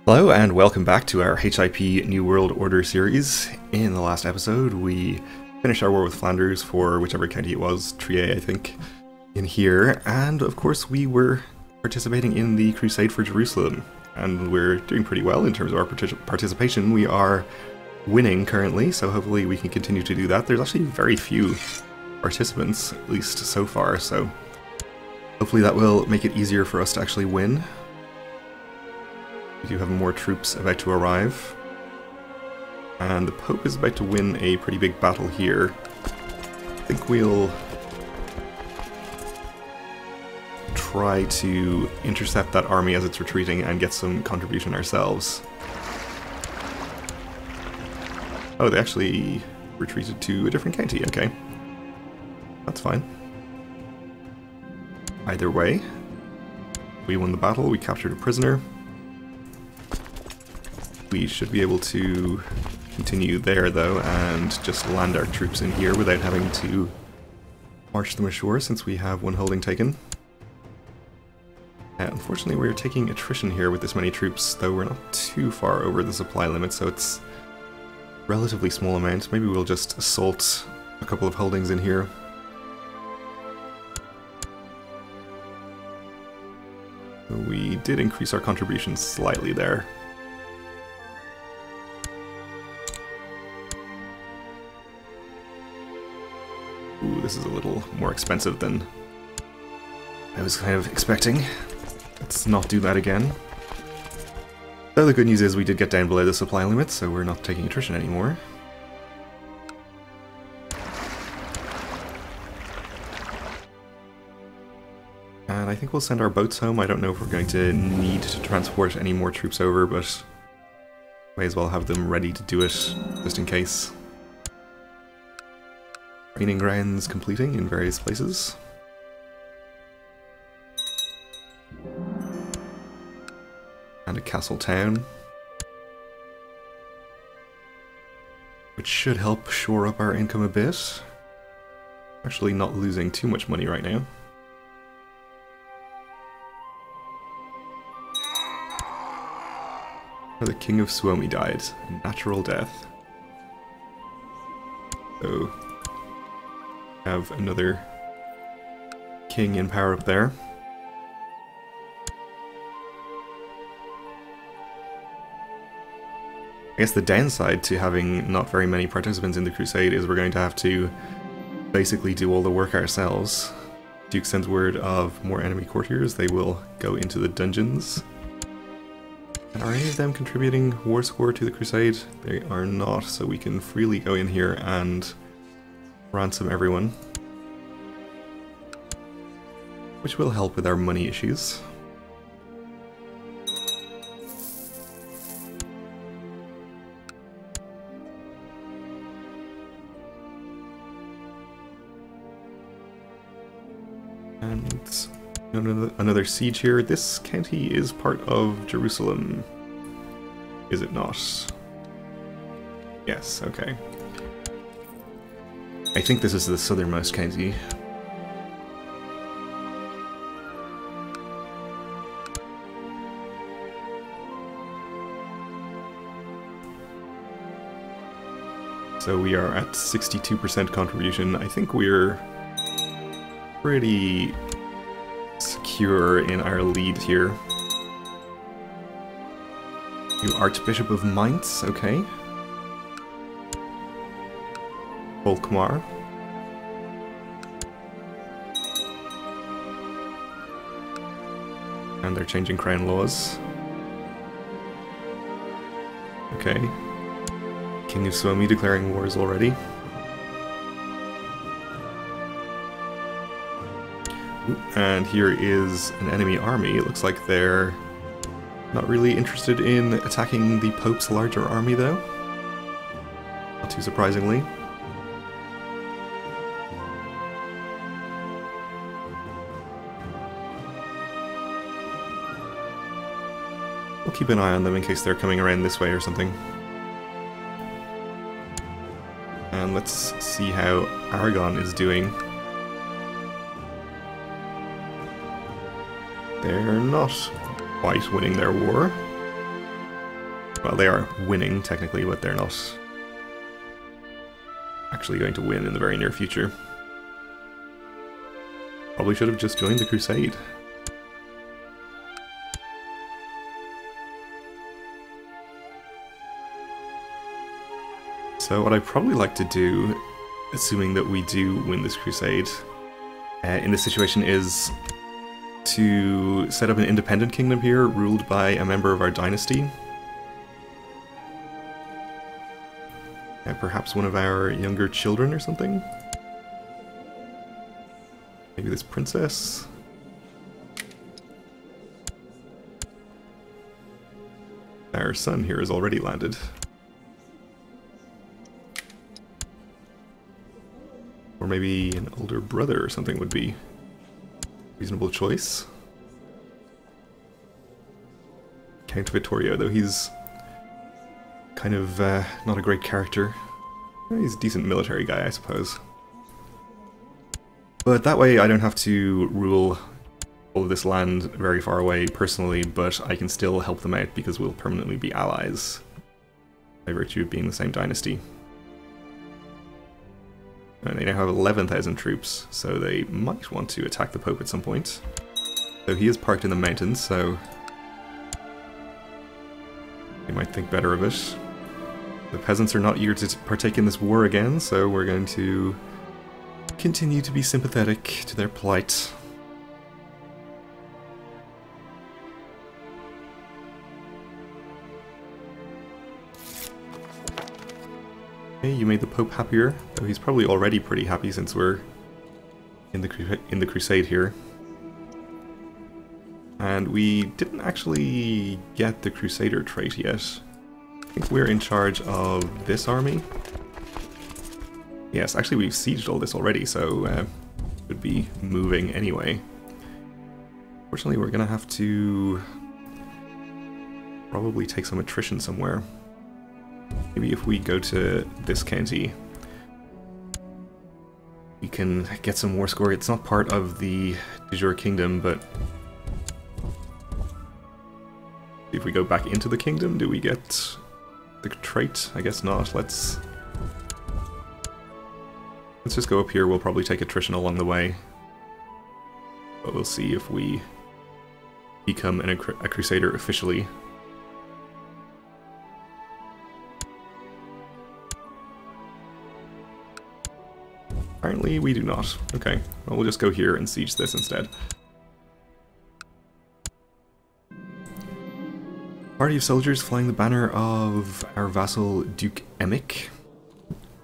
Hello and welcome back to our HIP New World Order series. In the last episode we finished our war with Flanders for whichever county it was, Trier I think, in here, and of course we were participating in the Crusade for Jerusalem, and we're doing pretty well in terms of our participation. We are winning currently, so hopefully we can continue to do that. There's actually very few participants, at least so far, so hopefully that will make it easier for us to actually win. We do have more troops about to arrive, and the Pope is about to win a pretty big battle here. I think we'll try to intercept that army as it's retreating and get some contribution ourselves. Oh, they actually retreated to a different county, okay. That's fine. Either way, we won the battle, we captured a prisoner. We should be able to continue there though and just land our troops in here without having to march them ashore since we have one holding taken. Unfortunately we're taking attrition here with this many troops, though we're not too far over the supply limit, so it's a relatively small amount. Maybe we'll just assault a couple of holdings in here. We did increase our contributions slightly there. Ooh, this is a little more expensive than I was kind of expecting. Let's not do that again. Though the good news is we did get down below the supply limit, so we're not taking attrition anymore. And I think we'll send our boats home. I don't know if we're going to need to transport any more troops over, but may as well have them ready to do it just in case. Training grounds completing in various places. And a castle town, which should help shore up our income a bit. Actually not losing too much money right now. The King of Suomi died. A natural death. So have another king in power up there. I guess the downside to having not very many participants in the Crusade is we're going to have to basically do all the work ourselves. Duke sends word of more enemy courtiers. They will go into the dungeons. And are any of them contributing war score to the Crusade? They are not, so we can freely go in here and ransom everyone, which will help with our money issues. And another siege here. This county is part of Jerusalem, is it not? Yes, okay. I think this is the southernmost county. So we are at 62% contribution. I think we're pretty secure in our lead here. You Archbishop of Mainz, okay. Volkmar. And they're changing crown laws. Okay. King of Suomi declaring wars already. Ooh, and here is an enemy army. It looks like they're not really interested in attacking the Pope's larger army though. Not too surprisingly. We'll keep an eye on them in case they're coming around this way or something. And let's see how Aragon is doing. They're not quite winning their war. Well, they are winning, technically, but they're not actually going to win in the very near future. Probably should have just joined the Crusade. So what I'd probably like to do, assuming that we do win this Crusade, in this situation is to set up an independent kingdom here, ruled by a member of our dynasty. Perhaps one of our younger children or something? Maybe this princess? Our son here has already landed. Or maybe an older brother or something would be a reasonable choice. Count Vittorio, though he's kind of not a great character. He's a decent military guy, I suppose. But that way I don't have to rule all of this land very far away personally, but I can still help them out because we'll permanently be allies by virtue of being the same dynasty. And they now have 11,000 troops, so they might want to attack the Pope at some point. So he is parked in the mountains, so they might think better of it. The peasants are not eager to partake in this war again, so we're going to continue to be sympathetic to their plight. Okay, you made the Pope happier, though he's probably already pretty happy since we're in the Crusade here. And we didn't actually get the Crusader trait yet. I think we're in charge of this army. Yes, actually we've sieged all this already, so should be moving anyway. Fortunately, we're gonna have to probably take some attrition somewhere. Maybe if we go to this county, we can get some war score. It's not part of the de jure kingdom, but if we go back into the kingdom, do we get the trait? I guess not. Let's just go up here. We'll probably take attrition along the way, but we'll see if we become a Crusader officially. Apparently we do not. Okay, well we'll just go here and siege this instead. Party of soldiers flying the banner of our vassal Duke Emic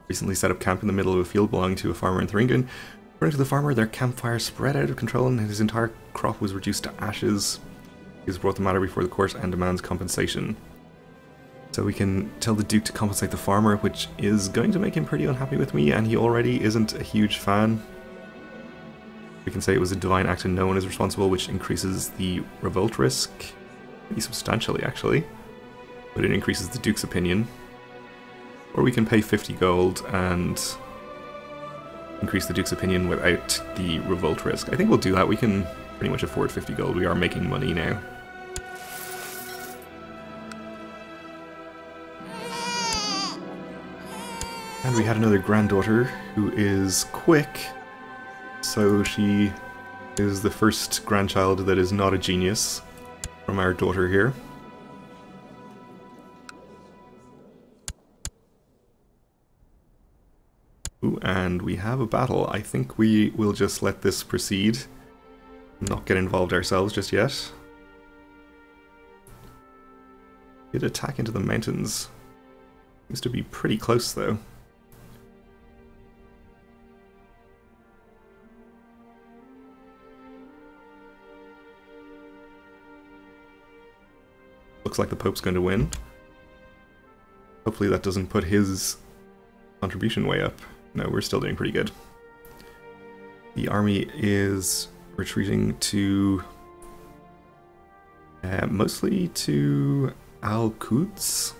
recently set up camp in the middle of a field belonging to a farmer in Thuringen. According to the farmer, their campfire spread out of control and his entire crop was reduced to ashes. He has brought the matter before the court and demands compensation. So we can tell the Duke to compensate the farmer, which is going to make him pretty unhappy with me, and he already isn't a huge fan. We can say it was a divine act and no one is responsible, which increases the revolt risk pretty substantially, actually. But it increases the Duke's opinion. Or we can pay 50 gold and increase the Duke's opinion without the revolt risk. I think we'll do that. We can pretty much afford 50 gold. We are making money now. And we had another granddaughter who is quick, so she is the first grandchild that is not a genius from our daughter here. Ooh, and we have a battle. I think we will just let this proceed, not get involved ourselves just yet. Did attack into the mountains. Seems to be pretty close though. Looks like the Pope's going to win. Hopefully that doesn't put his contribution way up. No, we're still doing pretty good. The army is retreating to mostly to Al-Quds,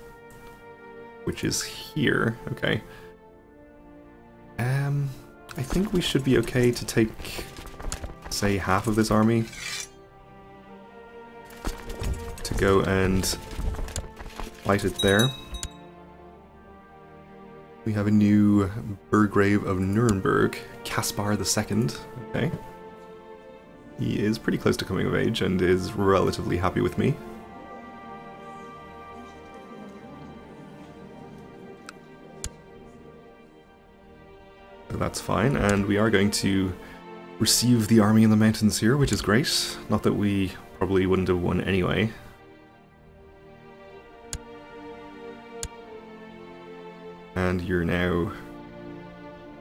which is here. Okay. I think we should be okay to take, say, half of this army to go and fight it there. We have a new Burgrave of Nuremberg, Caspar II. Okay. He is pretty close to coming of age and is relatively happy with me. So that's fine, and we are going to receive the army in the mountains here, which is great. Not that we probably wouldn't have won anyway. And you're now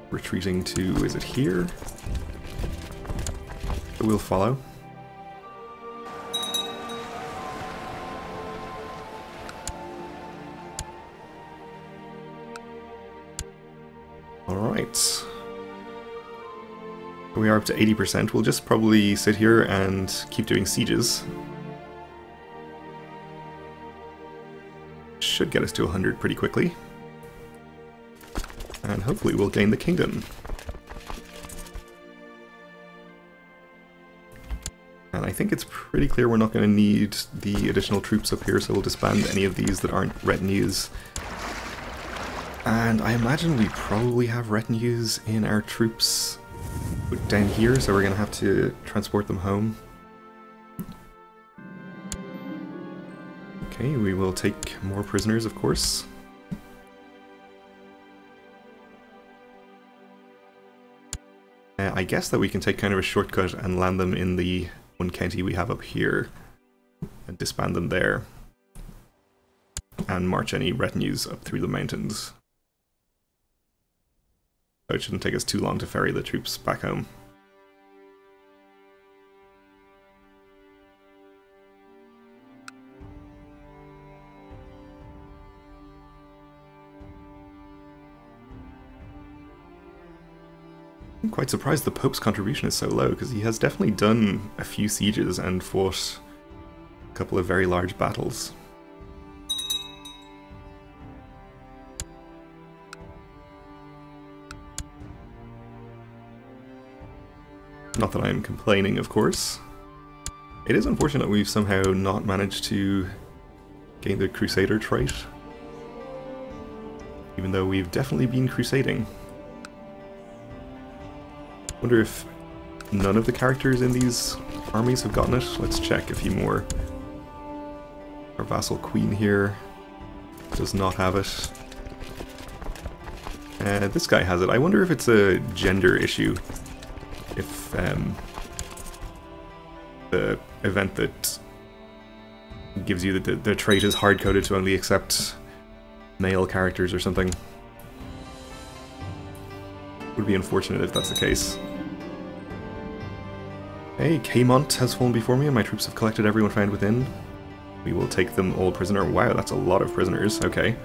retreating to, is it here? We'll follow. Alright. We are up to 80%. We'll just probably sit here and keep doing sieges. Should get us to 100 pretty quickly. And hopefully we'll gain the kingdom. And I think it's pretty clear we're not going to need the additional troops up here, so we'll disband any of these that aren't retinues. And I imagine we probably have retinues in our troops down here, so we're going to have to transport them home. Okay, we will take more prisoners, of course. I guess that we can take kind of a shortcut and land them in the one county we have up here and disband them there and march any retinues up through the mountains. So it shouldn't take us too long to ferry the troops back home. I'm quite surprised the Pope's contribution is so low, because he has definitely done a few sieges and fought a couple of very large battles. Not that I'm complaining, of course. It is unfortunate we've somehow not managed to gain the Crusader trait, even though we've definitely been crusading. Wonder if none of the characters in these armies have gotten it. Let's check a few more. Our vassal queen here does not have it. This guy has it. I wonder if it's a gender issue. If the event that gives you the trait is hard-coded to only accept male characters or something. Would be unfortunate if that's the case. Hey, Caemont has fallen before me and my troops have collected everyone found within. We will take them all prisoner. Wow, that's a lot of prisoners. Okay.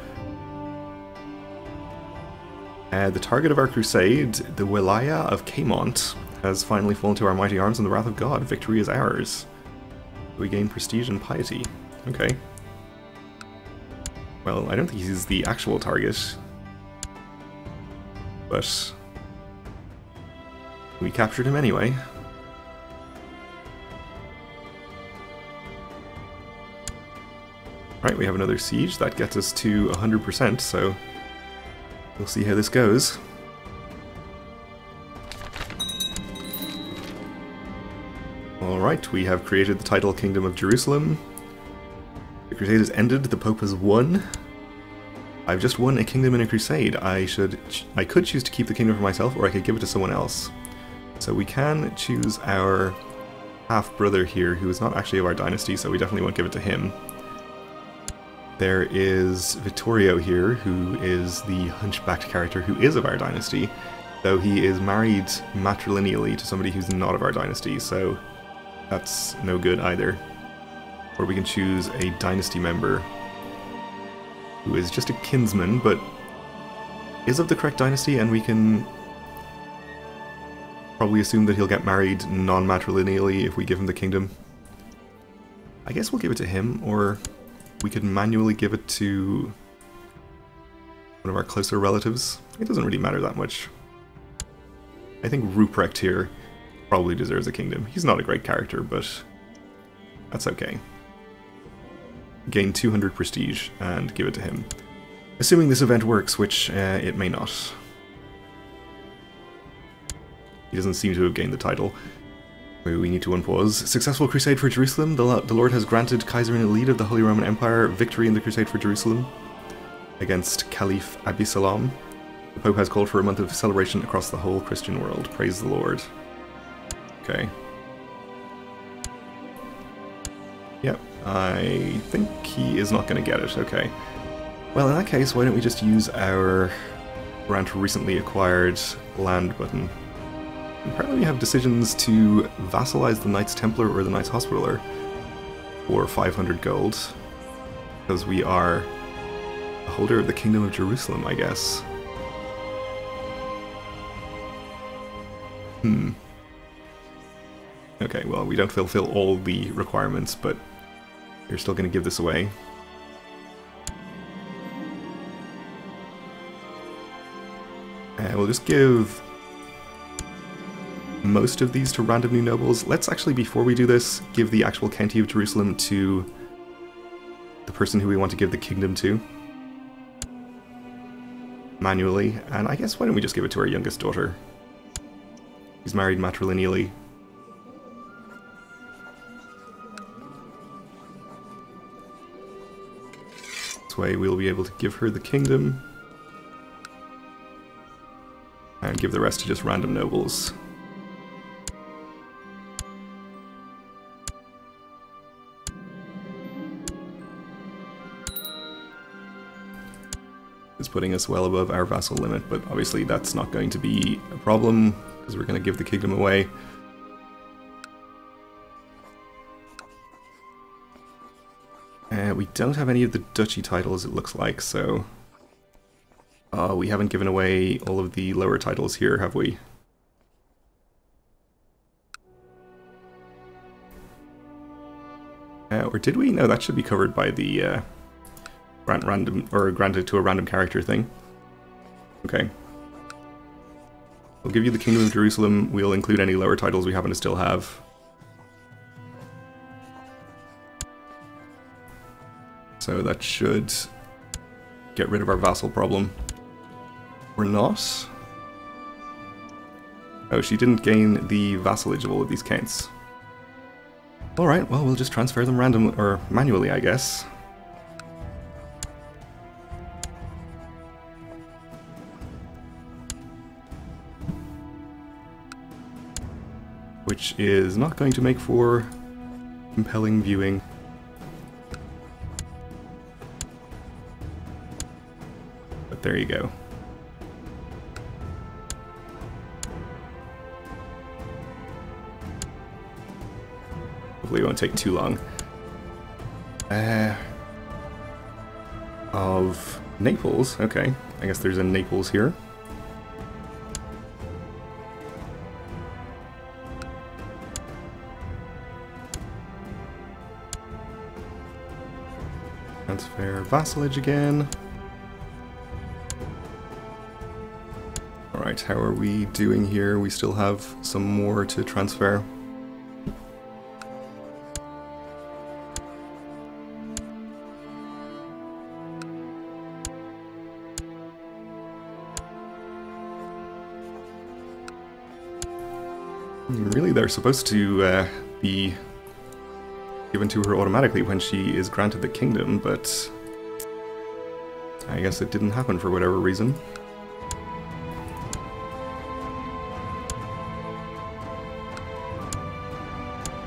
The target of our crusade, the Wilaya of Caemont, has finally fallen to our mighty arms and the wrath of God. Victory is ours. We gain prestige and piety. Okay. Well, I don't think he's the actual target. But we captured him anyway. Right, we have another siege. That gets us to 100%, so we'll see how this goes. Alright, we have created the title Kingdom of Jerusalem. The Crusade has ended, the Pope has won. I've just won a kingdom in a crusade. I could choose to keep the kingdom for myself, or I could give it to someone else. So we can choose our half-brother here, who is not actually of our dynasty, so we definitely won't give it to him. There is Vittorio here, who is the hunchbacked character who is of our dynasty, though he is married matrilineally to somebody who's not of our dynasty, so that's no good either. Or we can choose a dynasty member who is just a kinsman, but is of the correct dynasty, and we can probably assume that he'll get married non-matrilineally if we give him the kingdom. I guess we'll give it to him, or we could manually give it to one of our closer relatives. It doesn't really matter that much. I think Ruprecht here probably deserves a kingdom. He's not a great character, but that's okay. gain 200 prestige and give it to him. Assuming this event works, which it may not. He doesn't seem to have gained the title. We need to unpause. Successful crusade for Jerusalem. The Lord has granted Kaiser and Elite of the Holy Roman Empire victory in the crusade for Jerusalem against Caliph Abisalam. The Pope has called for a month of celebration across the whole Christian world. Praise the Lord. Okay. Yep, I think he is not going to get it. Okay. Well, in that case, why don't we just use our grant recently acquired land button? Apparently we have decisions to vassalize the Knights Templar or the Knights Hospitaller for 500 gold, because we are a holder of the Kingdom of Jerusalem, I guess. Okay, well, we don't fulfill all the requirements, but you're still going to give this away. We'll just give most of these to random new nobles. Let's actually, before we do this, give the actual county of Jerusalem to the person who we want to give the kingdom to. Manually. And I guess why don't we just give it to our youngest daughter? He's married matrilineally. This way we'll be able to give her the kingdom. And give the rest to just random nobles. It's putting us well above our vassal limit, but obviously that's not going to be a problem, because we're going to give the kingdom away. We don't have any of the duchy titles, it looks like, so... we haven't given away all of the lower titles here, have we? Or did we? No, that should be covered by the granted to a random character thing. Okay. We'll give you the Kingdom of Jerusalem. We'll include any lower titles we happen to still have. So that should get rid of our vassal problem. Or not. Oh, she didn't gain the vassalage of all of these counts. Alright, well, we'll just transfer them randomly, or manually, I guess. Which is not going to make for compelling viewing. But there you go. Hopefully it won't take too long. Of Naples, okay. I guess there's a Naples here. Transfer vassalage again. Alright, how are we doing here? We still have some more to transfer. Really, they're supposed to be given to her automatically when she is granted the kingdom, but I guess it didn't happen for whatever reason.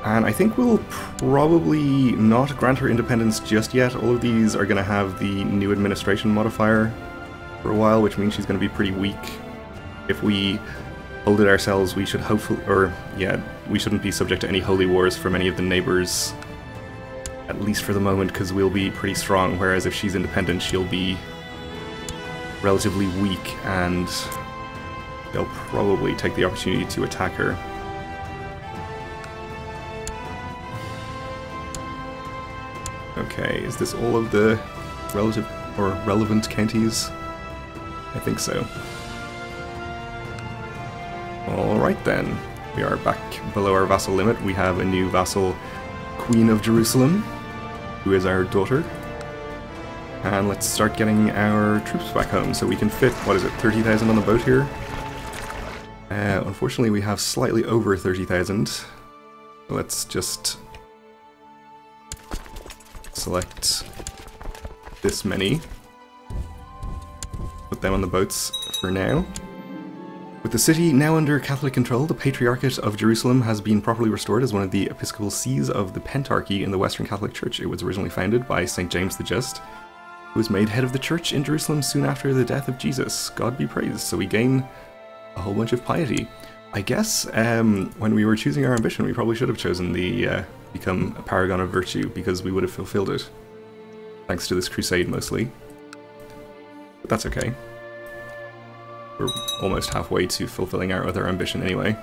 And I think we'll probably not grant her independence just yet. All of these are going to have the new administration modifier for a while, which means she's going to be pretty weak. If we hold it ourselves, we should hopefully, or yeah, we shouldn't be subject to any holy wars from any of the neighbors, at least for the moment, because we'll be pretty strong, whereas if she's independent, she'll be relatively weak, and they'll probably take the opportunity to attack her. Okay, is this all of the relative or relevant counties? I think so. Alright then, we are back below our vassal limit. We have a new vassal, Queen of Jerusalem. who is our daughter. And let's start getting our troops back home, so we can fit, what is it, 30,000 on the boat here? Unfortunately we have slightly over 30,000. Let's just select this many. Put them on the boats for now. With the city now under Catholic control, the Patriarchate of Jerusalem has been properly restored as one of the episcopal sees of the Pentarchy in the Western Catholic Church. It was originally founded by St. James the Just, who was made head of the church in Jerusalem soon after the death of Jesus. God be praised. So we gain a whole bunch of piety. I guess when we were choosing our ambition, we probably should have chosen the become a paragon of virtue, because we would have fulfilled it. Thanks to this crusade, mostly. But that's okay. We're almost halfway to fulfilling our other ambition anyway.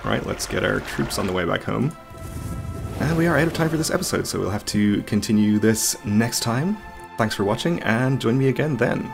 Alright, let's get our troops on the way back home. And we are out of time for this episode, so we'll have to continue this next time. Thanks for watching, and join me again then.